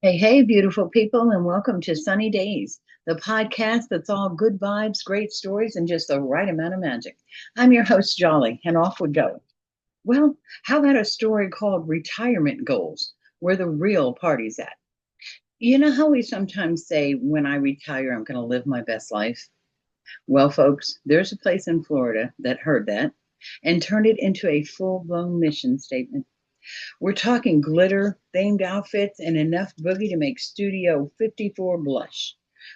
Hey, beautiful people, and welcome to Sunny Daze, the podcast that's all good vibes, great stories, and just the right amount of magic. I'm your host, Jolly, and off we go. Well, how about a story called Retirement Goals, where the real party's at? You know how we sometimes say, when I retire, I'm going to live my best life? Well, folks, there's a place in Florida that heard that and turned it into a full blown mission statement. We're talking glitter, themed outfits, and enough boogie to make Studio 54 blush.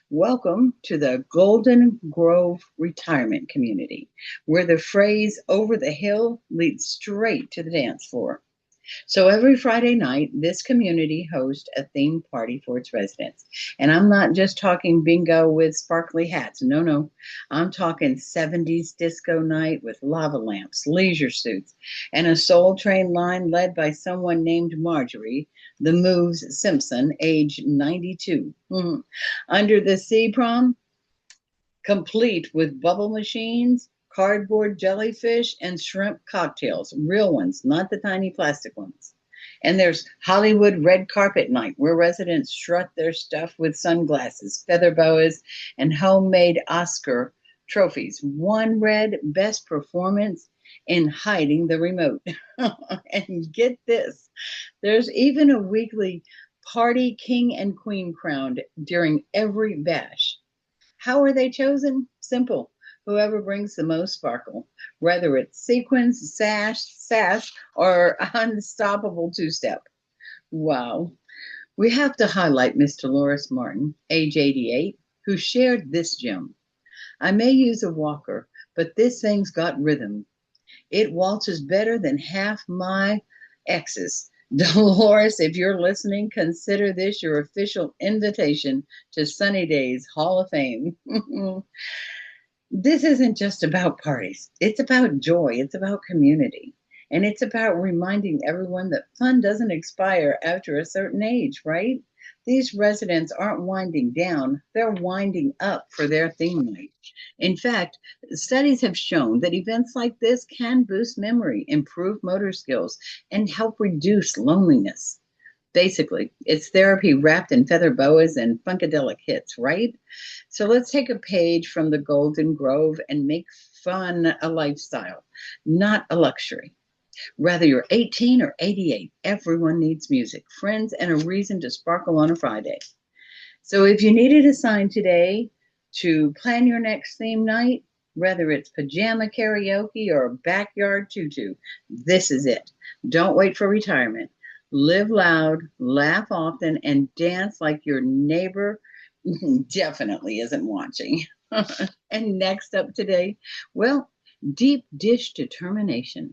Welcome to the Golden Grove Retirement Community, where the phrase over the hill leads straight to the dance floor. So every Friday night, this community hosts a themed party for its residents. And I'm not just talking bingo with sparkly hats. No, no. I'm talking 70s disco night with lava lamps, leisure suits, and a soul train line led by someone named Marjorie, the Moves Simpson, age 92. Under the sea prom, complete with bubble machines, cardboard jellyfish, and shrimp cocktails. Real ones, not the tiny plastic ones. And there's Hollywood red carpet night, where residents strut their stuff with sunglasses, feather boas, and homemade Oscar trophies. One red best performance in hiding the remote. And get this, there's even a weekly party king and queen crowned during every bash. How are they chosen? Simple. Whoever brings the most sparkle, whether it's sequins, sash, or unstoppable two-step. Wow. We have to highlight Miss Dolores Martin, age 88, who shared this gem. I may use a walker, but this thing's got rhythm. It waltzes better than half my exes. Dolores, if you're listening, consider this your official invitation to Sunny Daze Hall of Fame. This isn't just about parties. It's about joy. It's about community. And it's about reminding everyone that fun doesn't expire after a certain age, right? These residents aren't winding down, they're winding up for their theme night. In fact, studies have shown that events like this can boost memory, improve motor skills, and help reduce loneliness. Basically, it's therapy wrapped in feather boas and funkadelic hits, right? So let's take a page from the Golden Grove and make fun a lifestyle, not a luxury. Whether you're 18 or 88, everyone needs music, friends, and a reason to sparkle on a Friday. So if you needed a sign today to plan your next theme night, whether it's pajama karaoke or backyard tutu, this is it. Don't wait for retirement. Live loud, laugh often, and dance like your neighbor definitely isn't watching. And next up today, well, deep dish determination.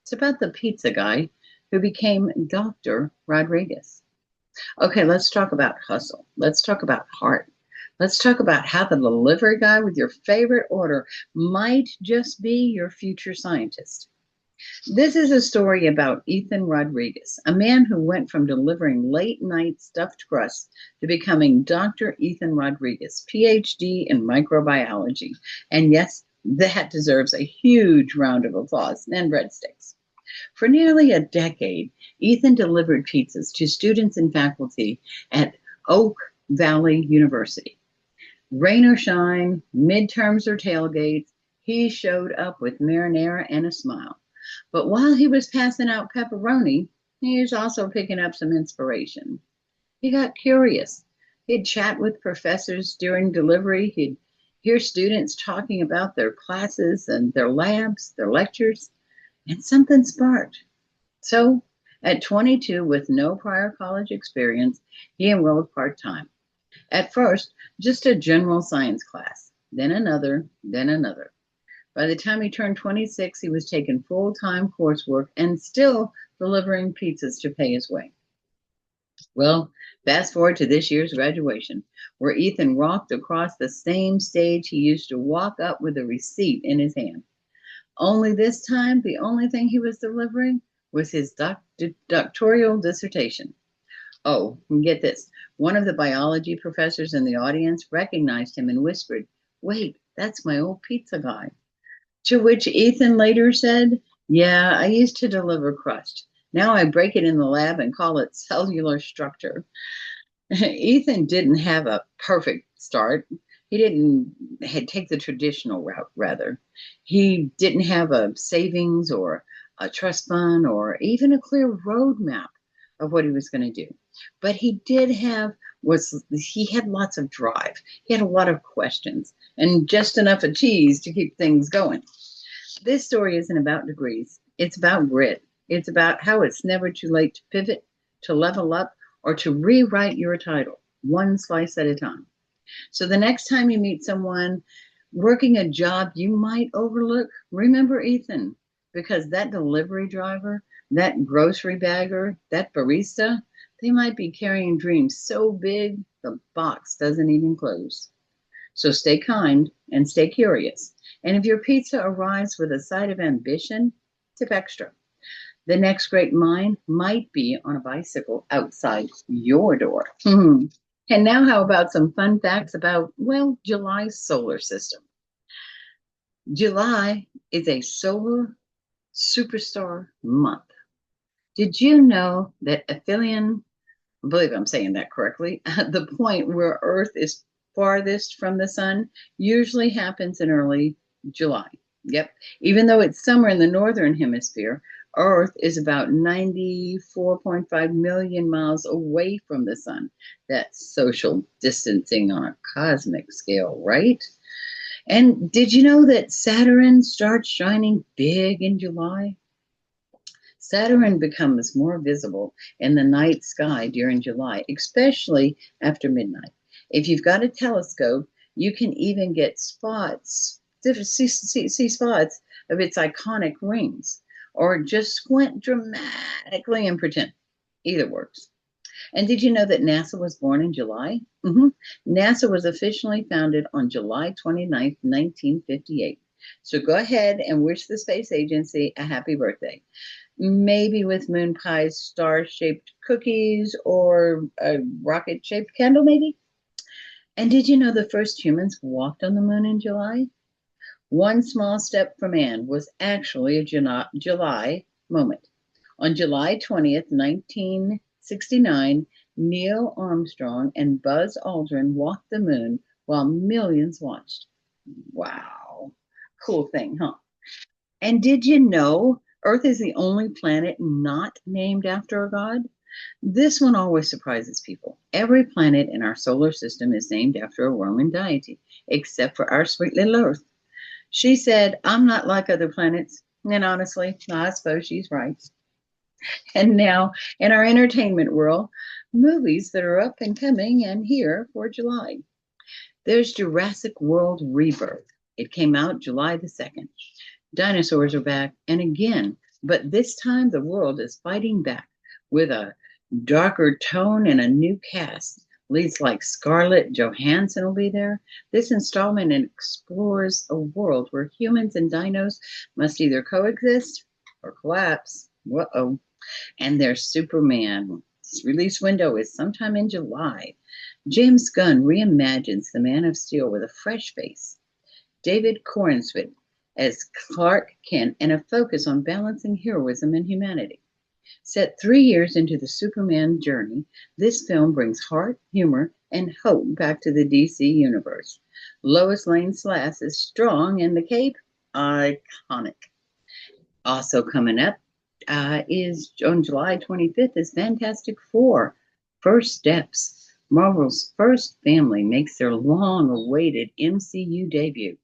It's about the pizza guy who became Dr. Rodriguez. Okay, let's talk about hustle. Let's talk about heart. Let's talk about how the delivery guy with your favorite order might just be your future scientist. This is a story about Ethan Rodriguez, a man who went from delivering late night stuffed crusts to becoming Dr. Ethan Rodriguez, PhD in microbiology. And yes, that deserves a huge round of applause and breadsticks. For nearly a decade, Ethan delivered pizzas to students and faculty at Oak Valley University. Rain or shine, midterms or tailgates, he showed up with marinara and a smile. But while he was passing out pepperoni, he was also picking up some inspiration. He got curious. He'd chat with professors during delivery. He'd hear students talking about their classes and their labs, their lectures, and something sparked. So, at 22, with no prior college experience, he enrolled part time. At first, just a general science class, then another, then another. By the time he turned 26, he was taking full time coursework and still delivering pizzas to pay his way. Well, fast forward to this year's graduation, where Ethan walked across the same stage he used to walk up with a receipt in his hand. Only this time, the only thing he was delivering was his doctoral dissertation. Oh, and get this. One of the biology professors in the audience recognized him and whispered, "Wait, that's my old pizza guy." To which Ethan later said, "Yeah, I used to deliver crust. Now I break it in the lab and call it cellular structure." Ethan didn't have a perfect start. He didn't had take the traditional route, rather. He didn't have a savings or a trust fund or even a clear roadmap of what he was going to do. But he did have was he had lots of drive. He had a lot of questions and just enough of cheese to keep things going. This story isn't about degrees. It's about grit. It's about how it's never too late to pivot, to level up, or to rewrite your title, one slice at a time. So the next time you meet someone working a job you might overlook, remember Ethan, because that delivery driver, that grocery bagger, that barista, they might be carrying dreams so big the box doesn't even close. So stay kind and stay curious. And if your pizza arrives with a side of ambition, tip extra. The next great mind might be on a bicycle outside your door. And now, how about some fun facts about, well, July's solar system? July is a solar superstar month. Did you know that aphelion, I believe I'm saying that correctly, the point where Earth is farthest from the sun usually happens in early July? Yep. Even though it's summer in the northern hemisphere, Earth is about 94.5 million miles away from the sun. That's social distancing on a cosmic scale, right? And did you know that Saturn starts shining big in July? Saturn becomes more visible in the night sky during July, especially after midnight. If you've got a telescope, you can even get spots, see spots of its iconic rings, or just squint dramatically and pretend. Either works. And did you know that NASA was born in July? NASA was officially founded on July 29th, 1958. So go ahead and wish the space agency a happy birthday. Maybe with moon pies, star-shaped cookies, or a rocket-shaped candle, maybe? And did you know the first humans walked on the moon in July? One small step for man was actually a July moment. On July 20th, 1969, Neil Armstrong and Buzz Aldrin walked the moon while millions watched. Wow. Cool thing, huh? And did you know Earth is the only planet not named after a god? This one always surprises people. Every planet in our solar system is named after a Roman deity, except for our sweet little Earth. She said, I'm not like other planets. And honestly, I suppose she's right. And now, in our entertainment world, movies that are up and coming and here for July. There's Jurassic World Rebirth. It came out July the 2nd. Dinosaurs are back, and again, but this time the world is fighting back with a darker tone and a new cast. Leads like Scarlett Johansson will be there. This installment explores a world where humans and dinos must either coexist or collapse. Whoa. And there's Superman. Its release window is sometime in July. James Gunn reimagines the Man of Steel with a fresh face. David Corenswit as Clark Kent and a focus on balancing heroism and humanity. Set 3 years into the Superman journey, this film brings heart, humor, and hope back to the DC universe. Lois Lane Slash is strong and the cape, iconic. Also coming up is on July 25th is Fantastic Four, First Steps. Marvel's first family makes their long-awaited MCU debut.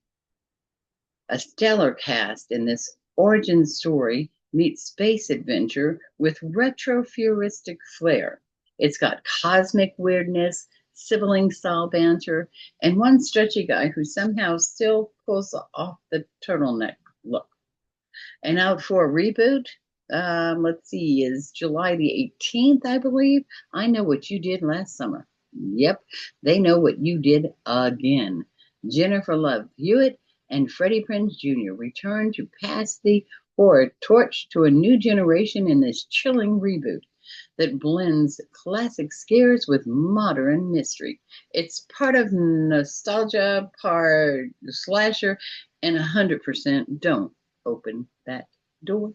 A stellar cast in this origin story meets space adventure with retro-futuristic flair. It's got cosmic weirdness, sibling-style banter, and one stretchy guy who somehow still pulls off the turtleneck look. And out for a reboot, let's see, is July the 18th, I believe. I Know What You Did Last Summer. Yep, they know what you did again. Jennifer Love Hewitt and Freddie Prinze Jr. return to pass the horror torch to a new generation in this chilling reboot that blends classic scares with modern mystery. It's part of nostalgia, part slasher, and 100% don't open that door.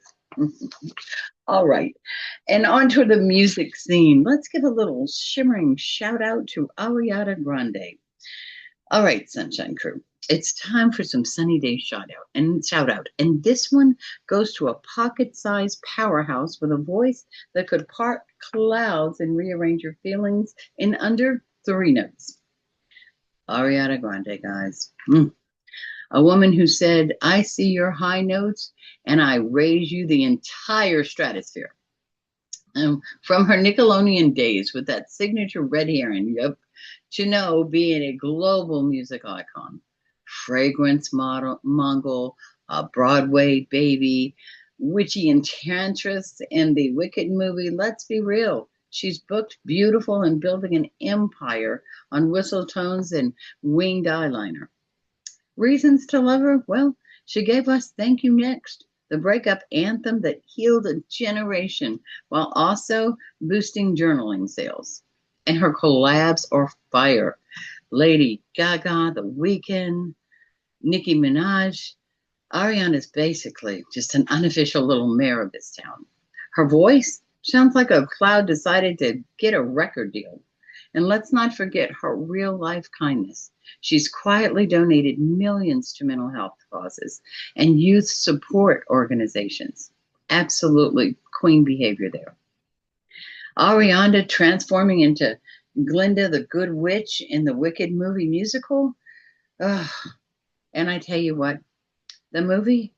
All right. And onto the music scene. Let's give a little shimmering shout out to Ariana Grande. All right, Sunshine Crew. It's time for some Sunny Daze shout out. And this one goes to a pocket-sized powerhouse with a voice that could part clouds and rearrange your feelings in under 3 notes. Ariana Grande, guys. A woman who said, I see your high notes and I raise you the entire stratosphere. From her Nickelodeon days with that signature red hair and to being a global music icon, fragrance model, Mongol, Broadway baby, witchy enchantress in the Wicked movie. Let's be real. She's booked beautiful and building an empire on whistle tones and winged eyeliner. Reasons to love her? Well, she gave us Thank You Next, the breakup anthem that healed a generation while also boosting journaling sales. And her collabs are fire. Lady Gaga, The Weeknd, Nicki Minaj. Ariana's basically just an unofficial little mayor of this town. Her voice sounds like a cloud decided to get a record deal. And let's not forget her real life kindness. She's quietly donated millions to mental health causes and youth support organizations. Absolutely queen behavior there. Ariana transforming into Glinda the Good Witch in the Wicked movie musical. And I tell you what, the movie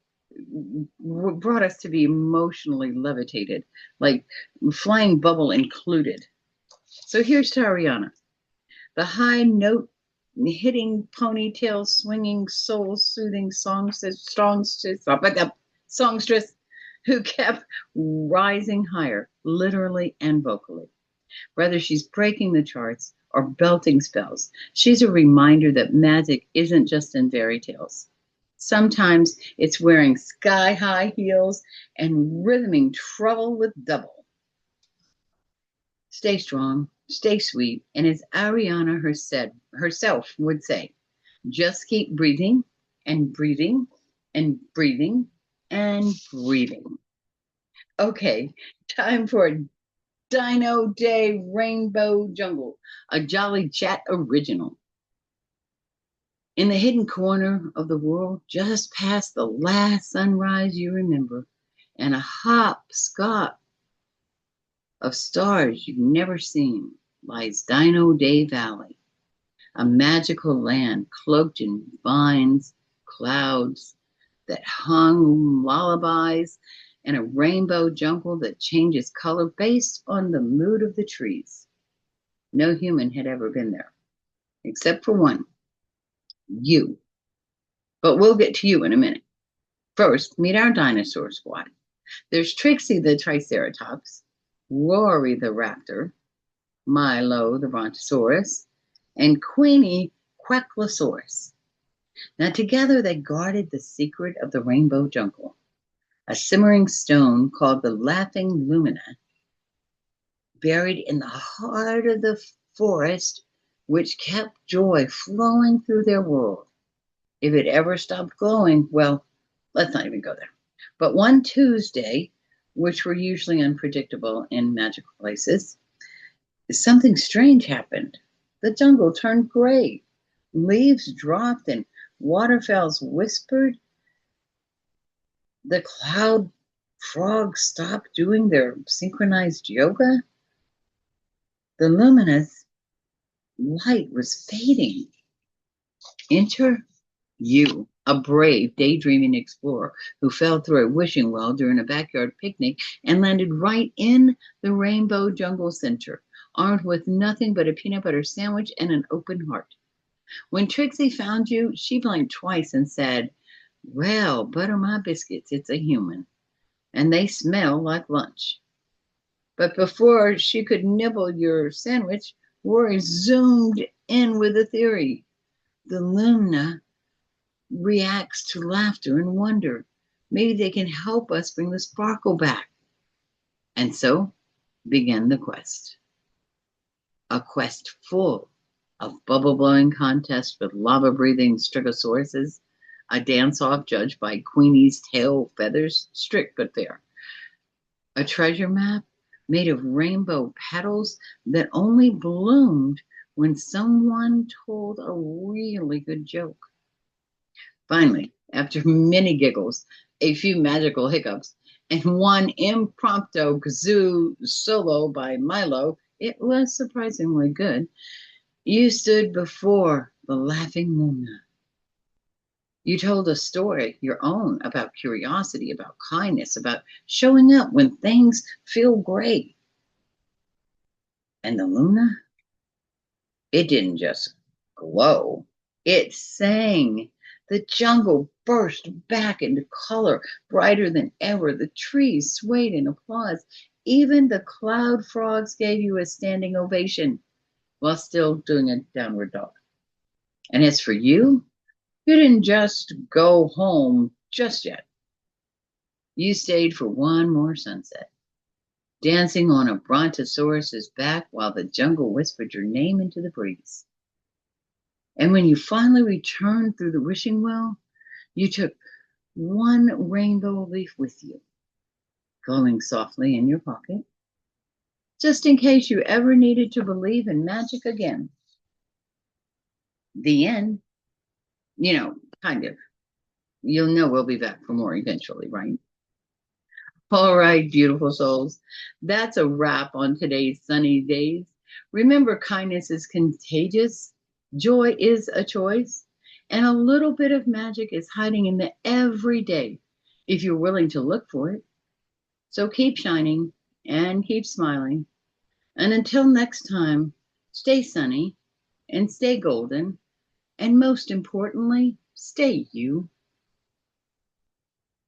brought us to be emotionally levitated, like flying bubble included. So here's to Ariana, the high note hitting, ponytail swinging, soul soothing songstress who kept rising higher, literally and vocally. Whether she's breaking the charts or belting spells, she's a reminder that magic isn't just in fairy tales. Sometimes it's wearing sky-high heels and rhythming trouble with double. Stay strong, stay sweet, and as Ariana herself would say, just keep breathing and breathing and breathing and breathing. Okay, time for a Dino Day Rainbow Jungle, a Jolly Chat original. In the hidden corner of the world, just past the last sunrise you remember, and a hopscotch of stars you've never seen, lies Dino Day Valley, a magical land cloaked in vines, clouds that hung lullabies, and a rainbow jungle that changes color based on the mood of the trees. No human had ever been there, except for one, you. But we'll get to you in a minute. First, meet our dinosaur squad. There's Trixie the Triceratops, Rory the Raptor, Milo the Brontosaurus, and Queenie Quacklosaurus. Now together they guarded the secret of the rainbow jungle, a simmering stone called the Laughing Lumina, buried in the heart of the forest, which kept joy flowing through their world. If it ever stopped glowing, well, let's not even go there. But one Tuesday, which were usually unpredictable in magical places, something strange happened. The jungle turned gray. Leaves dropped and waterfalls whispered. The cloud frogs stopped doing their synchronized yoga. The luminous light was fading. Enter you, a brave, daydreaming explorer who fell through a wishing well during a backyard picnic and landed right in the rainbow jungle center, armed with nothing but a peanut butter sandwich and an open heart. When Trixie found you, she blinked twice and said, well, butter my biscuits, it's a human, and they smell like lunch. But before she could nibble your sandwich, Rory zoomed in with a theory. The Lumina reacts to laughter and wonder. Maybe they can help us bring the sparkle back. And so began the quest. A quest full of bubble-blowing contests with lava-breathing stegosauruses, a dance-off judged by Queenie's tail feathers, strict but fair, A treasure map made of rainbow petals that only bloomed when someone told a really good joke. Finally, after many giggles, a few magical hiccups, and one impromptu kazoo solo by Milo, it was surprisingly good. You stood before the laughing Luna. You told a story, your own, about curiosity, about kindness, about showing up when things feel great. And the Luna, it didn't just glow, it sang. The jungle burst back into color, brighter than ever. The trees swayed in applause. Even the cloud frogs gave you a standing ovation while still doing a downward dog. And as for you, you didn't just go home just yet. You stayed for one more sunset, dancing on a brontosaurus's back while the jungle whispered your name into the breeze. And when you finally returned through the wishing well, you took one rainbow leaf with you, glowing softly in your pocket, just in case you ever needed to believe in magic again. The end. Kind of. You'll know we'll be back for more eventually, right? All right, beautiful souls. That's a wrap on today's Sunny Days. Remember, kindness is contagious, joy is a choice, and a little bit of magic is hiding in the everyday if you're willing to look for it. So keep shining and keep smiling. And until next time, stay sunny and stay golden. And most importantly, stay you.